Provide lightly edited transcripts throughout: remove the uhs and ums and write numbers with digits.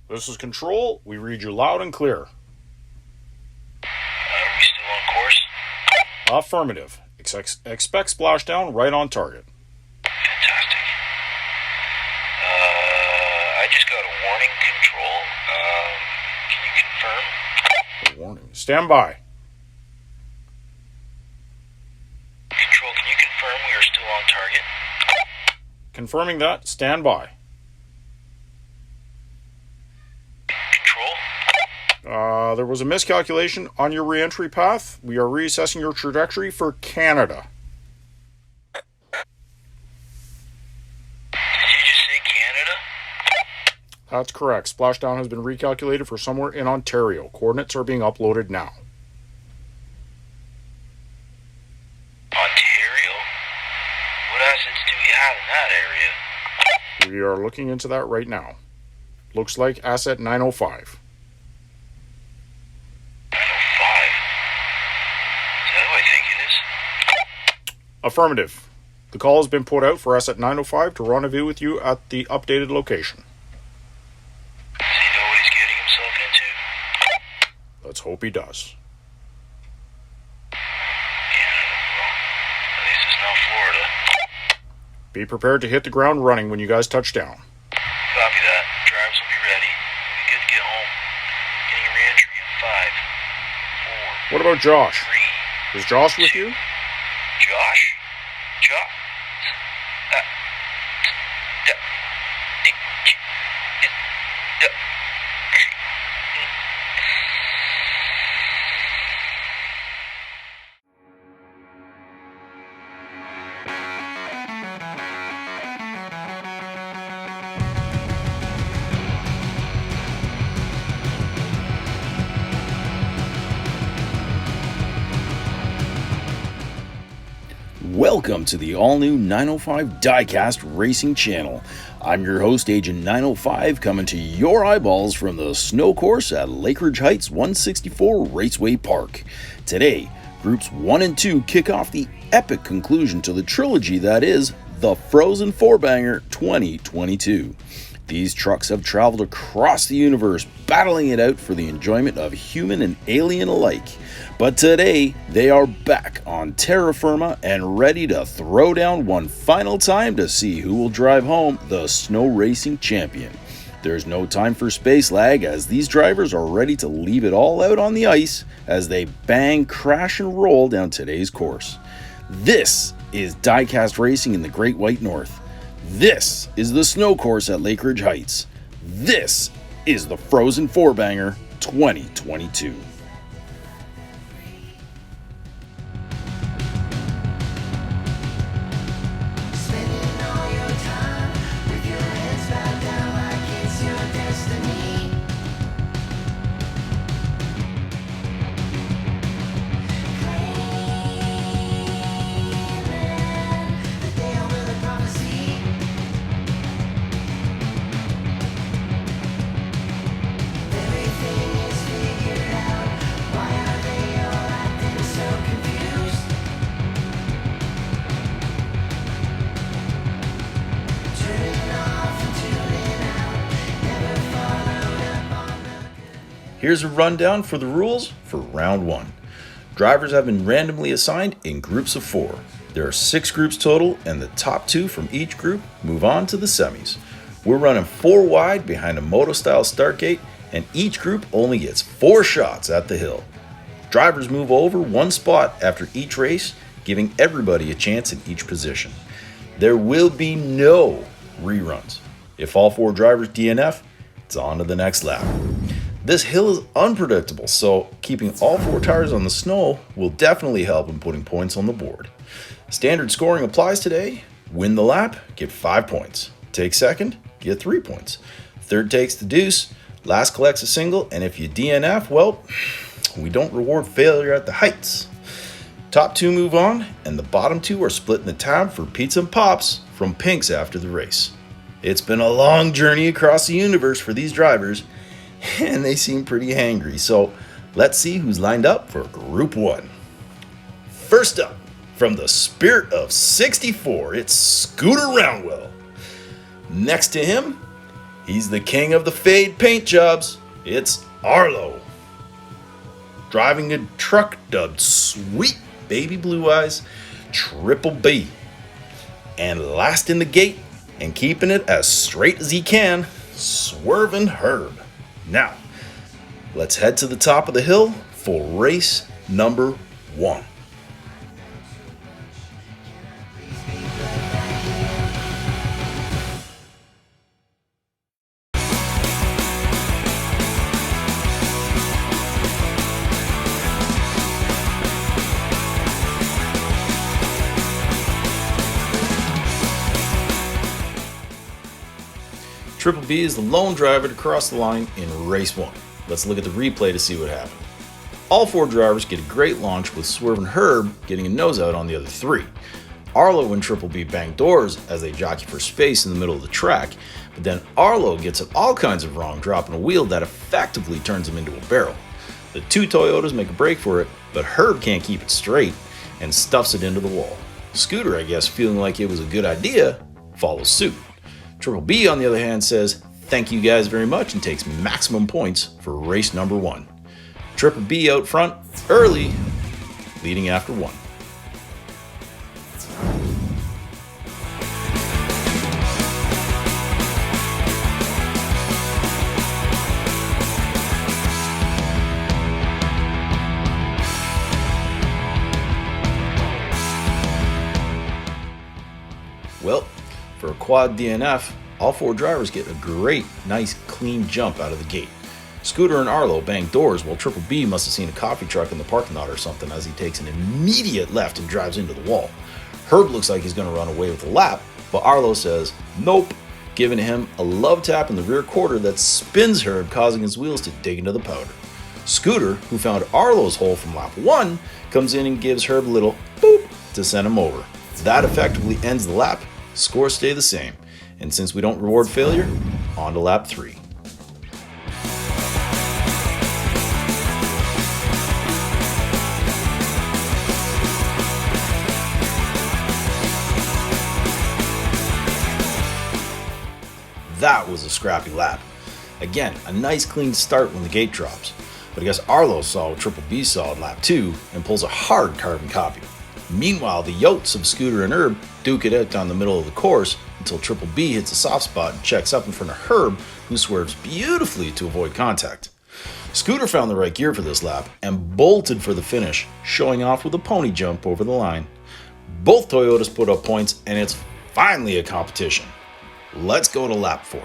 This is Control. We read you loud and clear. Are we still on course? Affirmative. Expect splashdown right on target. Fantastic. I just got a warning, Control. Can you confirm? A warning. Stand by. Control, can you confirm we are still on target? Confirming that. Stand by. Control? There was a miscalculation on your re-entry path. We are reassessing your trajectory for Canada. Did you just say Canada? That's correct. Splashdown has been recalculated for somewhere in Ontario. Coordinates are being uploaded now. Ontario? What assets do we have in that area? We are looking into that right now. Looks like asset 905. 905? Is that who I think it is? Affirmative. The call has been put out for asset 905 to rendezvous with you at the updated location. Does he know what he's getting himself into? Let's hope he does. Canada, well, at least it's not Florida. Be prepared to hit the ground running when you guys touch down. Copy that. Drivers will be ready. We'll be good to get home. Getting re-entry in 5, 4, What about Josh? 3. Is Josh with you? Josh? Welcome to the all-new 905 Diecast Racing Channel. I'm your host, Agent 905, coming to your eyeballs from the snow course at Lakeridge Heights 164 Raceway Park. Today, Groups 1 and 2 kick off the epic conclusion to the trilogy that is the Frozen 4-Banger 2022. These trucks have traveled across the universe, battling it out for the enjoyment of human and alien alike. But today, they are back on terra firma and ready to throw down one final time to see who will drive home the snow racing champion. There's no time for space lag, as these drivers are ready to leave it all out on the ice as they bang, crash, and roll down today's course. This is Diecast Racing in the Great White North. This is the snow course at Lakeridge Heights. This is the Frozen 4-Banger 2022. Here's a rundown for the rules for round 1. Drivers have been randomly assigned in groups of 4. There are 6 groups total, and the top 2 from each group move on to the semis. We're running 4 wide behind a moto-style start gate, and each group only gets 4 shots at the hill. Drivers move over 1 spot after each race, giving everybody a chance in each position. There will be no reruns. If all 4 drivers DNF, it's on to the next lap. This hill is unpredictable, so keeping all 4 tires on the snow will definitely help in putting points on the board. Standard scoring applies today. Win the lap, get 5 points. Take second, get 3 points. Third takes the deuce, last collects a single, and if you DNF, well, we don't reward failure at the heights. Top 2 move on, and the bottom 2 are splitting the tab for pizza and pops from Pink's after the race. It's been a long journey across the universe for these drivers, and they seem pretty hangry, so let's see who's lined up for Group 1. First up, from the spirit of 64, it's Scooter Roundwell. Next to him, He's the king of the fade paint jobs. It's Arlo. Driving a truck dubbed Sweet Baby Blue Eyes, Triple B. And last in the gate and keeping it as straight as he can, Swervin' Herb. Now, let's head to the top of the hill for race number 1. Triple B is the lone driver to cross the line in race 1. Let's look at the replay to see what happened. All 4 drivers get a great launch with Swervin' Herb getting a nose out on the other 3. Arlo and Triple B bang doors as they jockey for space in the middle of the track, but then Arlo gets it all kinds of wrong, dropping a wheel that effectively turns him into a barrel. The 2 Toyotas make a break for it, but Herb can't keep it straight and stuffs it into the wall. Scooter, I guess, feeling like it was a good idea, follows suit. Triple B, on the other hand, says, "Thank you guys very much," and takes maximum points for race number 1. Triple B out front, early, leading after 1. Well, for a quad DNF, all 4 drivers get a great, nice, clean jump out of the gate. Scooter and Arlo bang doors while Triple B must have seen a coffee truck in the parking lot or something as he takes an immediate left and drives into the wall. Herb looks like he's going to run away with a lap, but Arlo says nope, giving him a love tap in the rear quarter that spins Herb, causing his wheels to dig into the powder. Scooter, who found Arlo's hole from lap 1, comes in and gives Herb a little boop to send him over. That effectively ends the lap. Scores stay the same, and since we don't reward failure, on to lap 3. That was a scrappy lap. Again, a nice clean start when the gate drops, but I guess Arlo saw what Triple B saw in lap 2 and pulls a hard carbon copy. Meanwhile, the yotes of Scooter and Herb duke it out down the middle of the course until Triple B hits a soft spot and checks up in front of Herb, who swerves beautifully to avoid contact. Scooter found the right gear for this lap and bolted for the finish, showing off with a pony jump over the line. Both Toyotas put up points, and it's finally a competition. Let's go to lap 4.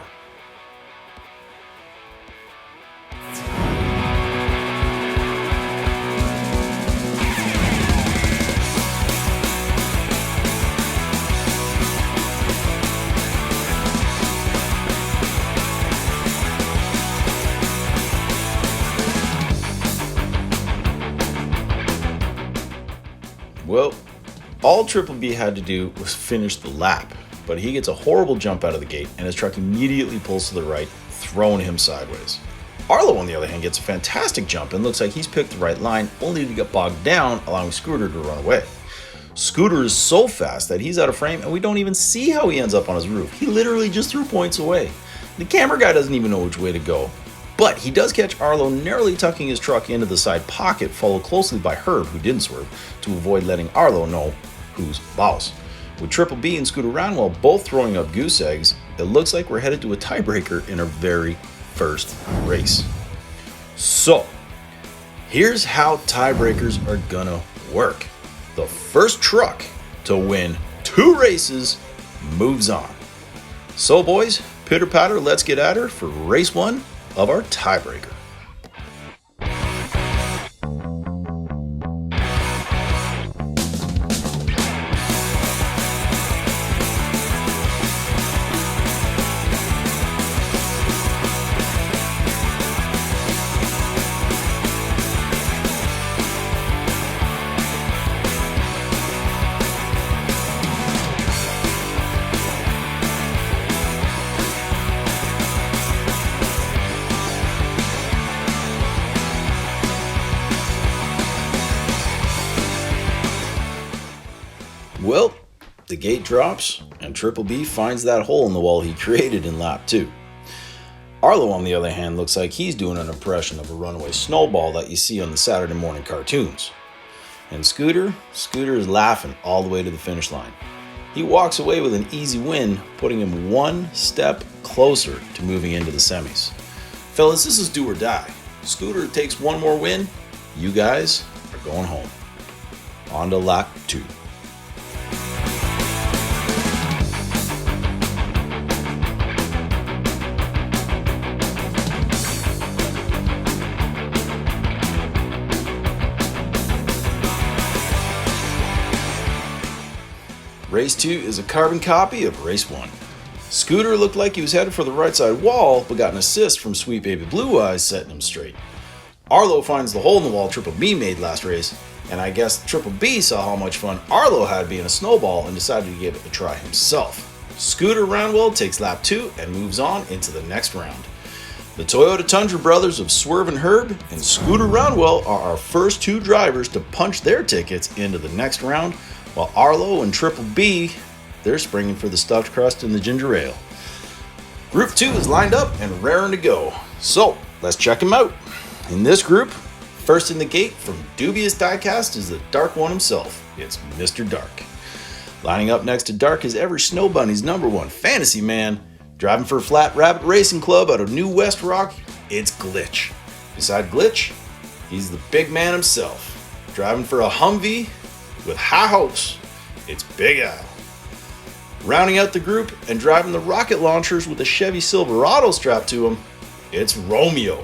Well, all Triple B had to do was finish the lap, but he gets a horrible jump out of the gate and his truck immediately pulls to the right, throwing him sideways. Arlo, on the other hand, gets a fantastic jump and looks like he's picked the right line, only to get bogged down, allowing Scooter to run away. Scooter is so fast that he's out of frame and we don't even see how he ends up on his roof. He literally just threw points away. The camera guy doesn't even know which way to go. But he does catch Arlo narrowly tucking his truck into the side pocket, followed closely by Herb, who didn't swerve, to avoid letting Arlo know who's boss. With Triple B and Scooter Ranwell both throwing up goose eggs, it looks like we're headed to a tiebreaker in our very first race. So, here's how tiebreakers are gonna work. The first truck to win 2 races moves on. So boys, pitter patter, let's get at her for race 1 of our tiebreaker. Well, the gate drops and Triple B finds that hole in the wall he created in lap 2. Arlo, on the other hand, looks like he's doing an impression of a runaway snowball that you see on the Saturday morning cartoons. And Scooter is laughing all the way to the finish line. He walks away with an easy win, putting him one step closer to moving into the semis. Fellas, this is do or die. Scooter takes one more win, you guys are going home. On to lap 2. Race 2 is a carbon copy of Race 1. Scooter looked like he was headed for the right side wall, but got an assist from Sweet Baby Blue Eyes setting him straight. Arlo finds the hole in the wall Triple B made last race, and I guess Triple B saw how much fun Arlo had being a snowball and decided to give it a try himself. Scooter Roundwell takes lap 2 and moves on into the next round. The Toyota Tundra brothers of Swerve and Herb and Scooter Roundwell are our first 2 drivers to punch their tickets into the next round, while Arlo and Triple B, they're springing for the stuffed crust and the ginger ale. Group 2 is lined up and raring to go, so let's check them out. In this group, first in the gate from dubious Diecast is the Dark One himself. It's Mr. Dark. Lining up next to Dark is every Snow Bunny's #1 fantasy man. Driving for Flat Rabbit Racing Club out of New West Rock, it's Glitch. Beside Glitch, he's the big man himself. Driving for a Humvee with high hopes, it's Big Al. Rounding out the group and driving the rocket launchers with a Chevy Silverado strapped to him, it's Romeo.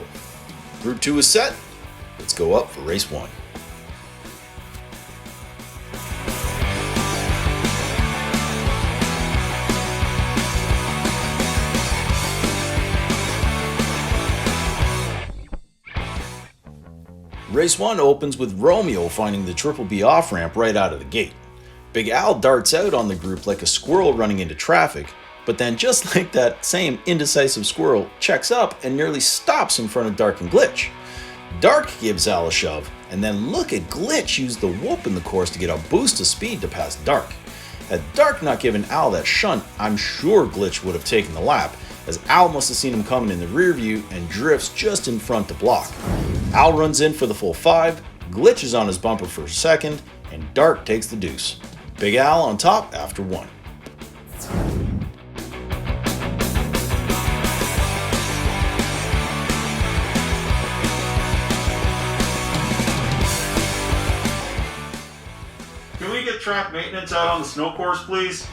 Group 2 is set. Let's go up for race 1. Race 1 opens with Romeo finding the Triple B off-ramp right out of the gate. Big Al darts out on the group like a squirrel running into traffic, but then just like that same indecisive squirrel, checks up and nearly stops in front of Dark and Glitch. Dark gives Al a shove, and then look at Glitch use the whoop in the course to get a boost of speed to pass Dark. Had Dark not given Al that shunt, I'm sure Glitch would have taken the lap, as Al must have seen him coming in the rear view and drifts just in front to block. Al runs in for the full 5, Glitch is on his bumper for second, and Dark takes the deuce. Big Al on top after 1. Can we get track maintenance out on the snow course, please?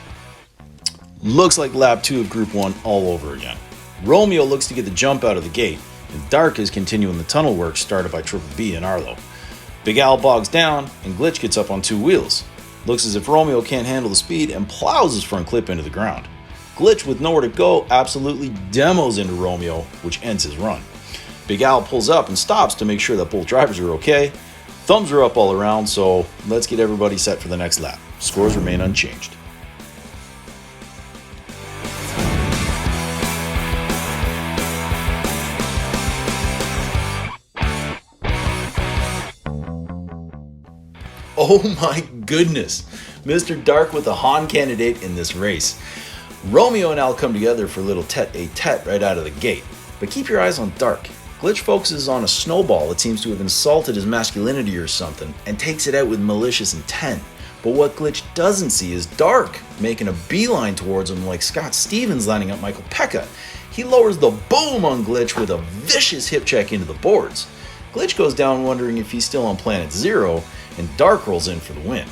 Looks like lap 2 of Group 1 all over again. Romeo looks to get the jump out of the gate, and Dark is continuing the tunnel work started by Triple B and Arlo. Big Al bogs down, and Glitch gets up on 2 wheels. Looks as if Romeo can't handle the speed and plows his front clip into the ground. Glitch, with nowhere to go, absolutely demos into Romeo, which ends his run. Big Al pulls up and stops to make sure that both drivers are okay. Thumbs are up all around, so let's get everybody set for the next lap. Scores remain unchanged. Oh my goodness, Mr. Dark with a Han candidate in this race. Romeo and Al come together for a little tete-a-tete right out of the gate, but keep your eyes on Dark. Glitch focuses on a snowball that seems to have insulted his masculinity or something and takes it out with malicious intent. But what Glitch doesn't see is Dark making a beeline towards him like Scott Stevens lining up Michael Pekka. He lowers the boom on Glitch with a vicious hip check into the boards. Glitch goes down wondering if he's still on Planet Zero, and Dark rolls in for the win.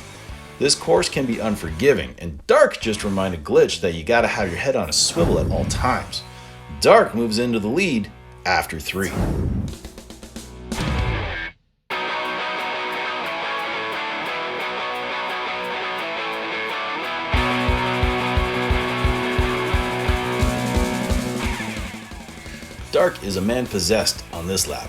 This course can be unforgiving, and Dark just reminded Glitch that you gotta have your head on a swivel at all times. Dark moves into the lead after 3. Dark is a man possessed on this lap,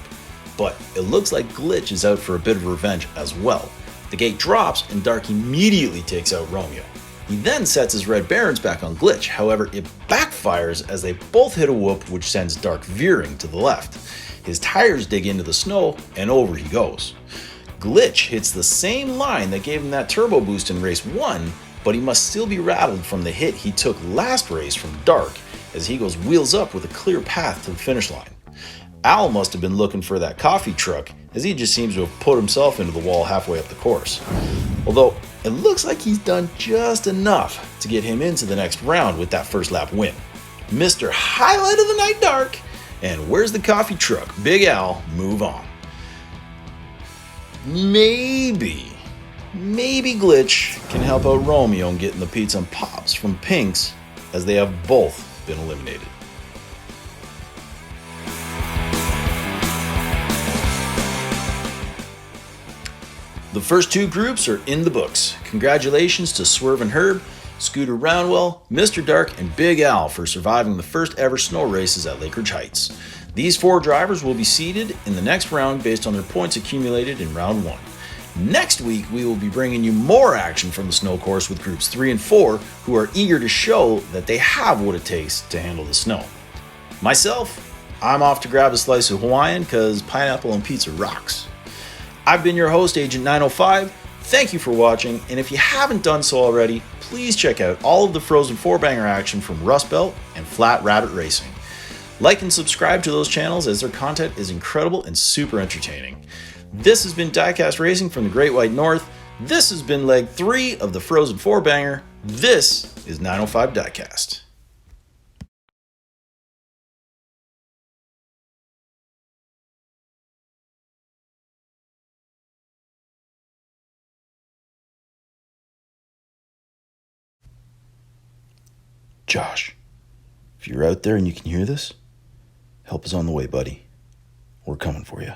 but it looks like Glitch is out for a bit of revenge as well. The gate drops and Dark immediately takes out Romeo. He then sets his Red Barons back on Glitch, however it backfires as they both hit a whoop which sends Dark veering to the left. His tires dig into the snow and over he goes. Glitch hits the same line that gave him that turbo boost in race 1, but he must still be rattled from the hit he took last race from Dark as he goes wheels up with a clear path to the finish line. Al must have been looking for that coffee truck, as he just seems to have put himself into the wall halfway up the course. Although, it looks like he's done just enough to get him into the next round with that first lap win. Mr. Highlight of the Night Dark, and where's the coffee truck? Big Al, move on. Maybe Glitch can help out Romeo in getting the pizza and pops from Pinks, as they have both been eliminated. The first two groups are in the books. Congratulations to Swerve and Herb, Scooter Roundwell, Mr. Dark, and Big Al for surviving the first ever snow races at Lakeridge Heights. These 4 drivers will be seeded in the next round based on their points accumulated in round 1. Next week, we will be bringing you more action from the snow course with groups 3 and 4 who are eager to show that they have what it takes to handle the snow. Myself, I'm off to grab a slice of Hawaiian because pineapple and pizza rocks. I've been your host, Agent 905. Thank you for watching, and if you haven't done so already, please check out all of the Frozen 4-banger action from Rust Belt and Flat Rabbit Racing. Like and subscribe to those channels as their content is incredible and super entertaining. This has been Diecast Racing from the Great White North. This has been Leg 3 of the Frozen 4-banger. This is 905 Diecast. Josh, if you're out there and you can hear this, help is on the way, buddy. We're coming for you.